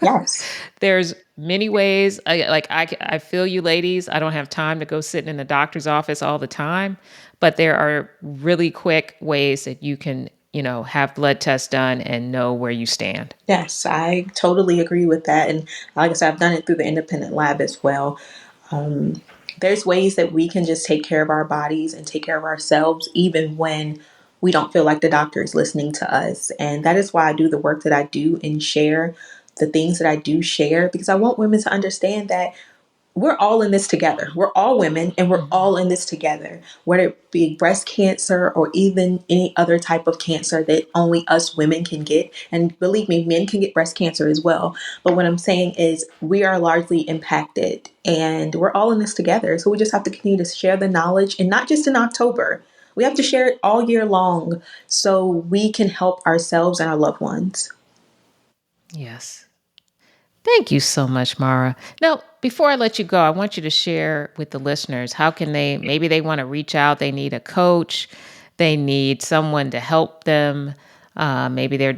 Yes. there's many ways. I feel you ladies. I don't have time to go sitting in the doctor's office all the time, but there are really quick ways that you can, have blood tests done and know where you stand. Yes, I totally agree with that. And like I said, I've done it through the independent lab as well. There's ways that we can just take care of our bodies and take care of ourselves, even when we don't feel like the doctor is listening to us. And that is why I do the work that I do and share the things that I do share, because I want women to understand that we're all in this together. We're all women and we're Mhm. all in this together, whether it be breast cancer or even any other type of cancer that only us women can get. And believe me, men can get breast cancer as well. But what I'm saying is we are largely impacted and we're all in this together. So we just have to continue to share the knowledge, and not just in October. We have to share it all year long so we can help ourselves and our loved ones. Yes. Thank you so much, Mara. Now, before I let you go, I want you to share with the listeners how can maybe they want to reach out, they need a coach, they need someone to help them. Maybe they're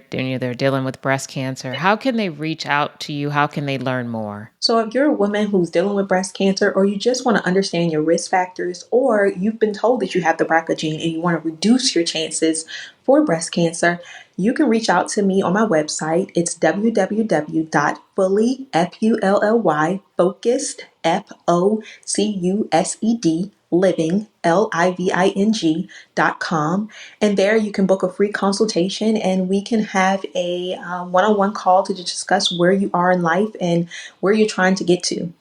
dealing with breast cancer. How can they reach out to you? How can they learn more? So, if you're a woman who's dealing with breast cancer, or you just want to understand your risk factors, or you've been told that you have the BRCA gene and you want to reduce your chances for breast cancer, you can reach out to me on my website. It's www.fully, Fully, focused, FOCUSED, living, LIVING.com. And there you can book a free consultation and we can have a one-on-one call to discuss where you are in life and where you're trying to get to.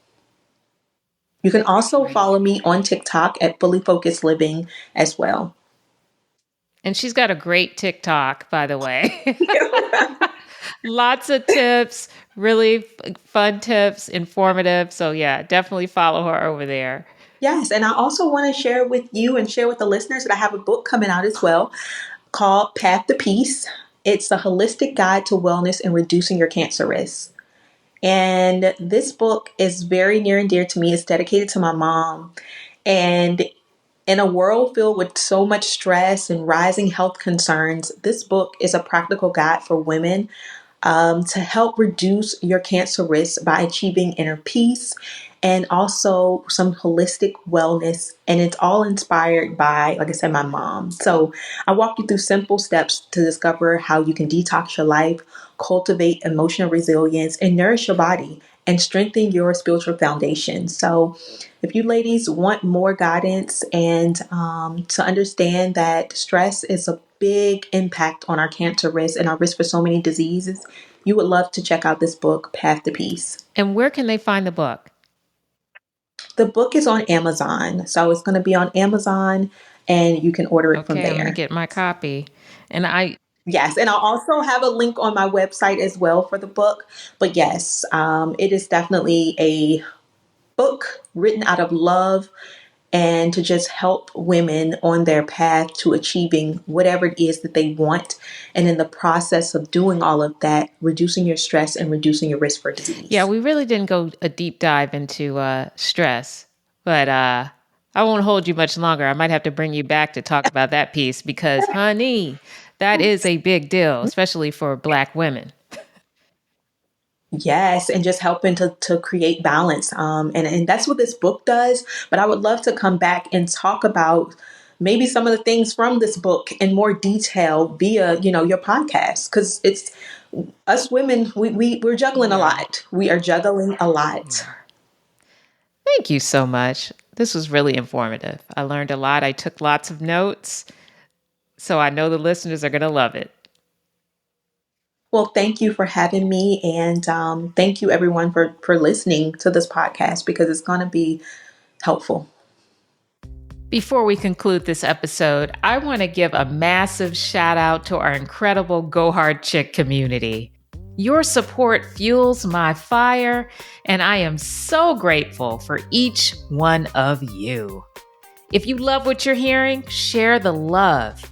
You can also Great. follow me on TikTok at Fully Focused Living as well. And she's got a great TikTok, by the way. Lots of tips, really fun tips, informative. So, yeah, definitely follow her over there. Yes, and I also want to share with you and share with the listeners that I have a book coming out as well called Path to Peace. It's a holistic guide to wellness and reducing your cancer risk. And this book is very near and dear to me. It's dedicated to my mom. And in a world filled with so much stress and rising health concerns, this book is a practical guide for women to help reduce your cancer risk by achieving inner peace and also some holistic wellness. And it's all inspired by, like I said, my mom. So I walk you through simple steps to discover how you can detox your life, cultivate emotional resilience, and nourish your body and strengthen your spiritual foundation. So if you ladies want more guidance and to understand that stress is a big impact on our cancer risk and our risk for so many diseases, you would love to check out this book, Path to Peace. And where can they find the book? The book is on Amazon. So it's going to be on Amazon and you can order it from Okay, I'm going to there. get my copy. And Yes, and I'll also have a link on my website as well for the book. But yes, it is definitely a book written out of love and to just help women on their path to achieving whatever it is that they want. And in the process of doing all of that, reducing your stress and reducing your risk for yeah, disease. we really didn't go a deep dive into stress, but I won't hold you much longer. I might have to bring you back to talk about that piece because, honey, that is a big deal, especially for Black women. Yes, and just helping to create balance. And that's what this book does. But I would love to come back and talk about maybe some of the things from this book in more detail via, your podcast. Because it's us women, we're juggling We a are. lot. We are juggling a We lot. are. Thank you so much. This was really informative. I learned a lot. I took lots of notes, so I know the listeners are going to love it. Well, thank you for having me. And thank you, everyone, for listening to this podcast because it's going to be helpful. Before we conclude this episode, I want to give a massive shout out to our incredible Go Hard Chick community. Your support fuels my fire, and I am so grateful for each one of you. If you love what you're hearing, share the love.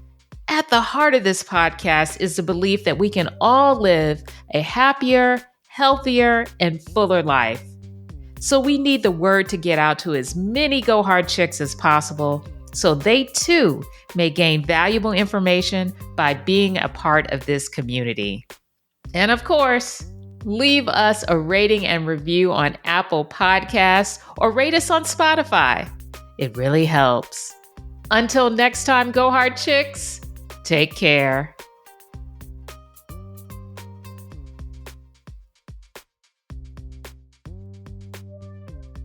At the heart of this podcast is the belief that we can all live a happier, healthier, and fuller life. So we need the word to get out to as many Go Hard Chicks as possible so they too may gain valuable information by being a part of this community. And of course, leave us a rating and review on Apple Podcasts or rate us on Spotify. It really helps. Until next time, Go Hard Chicks, take care.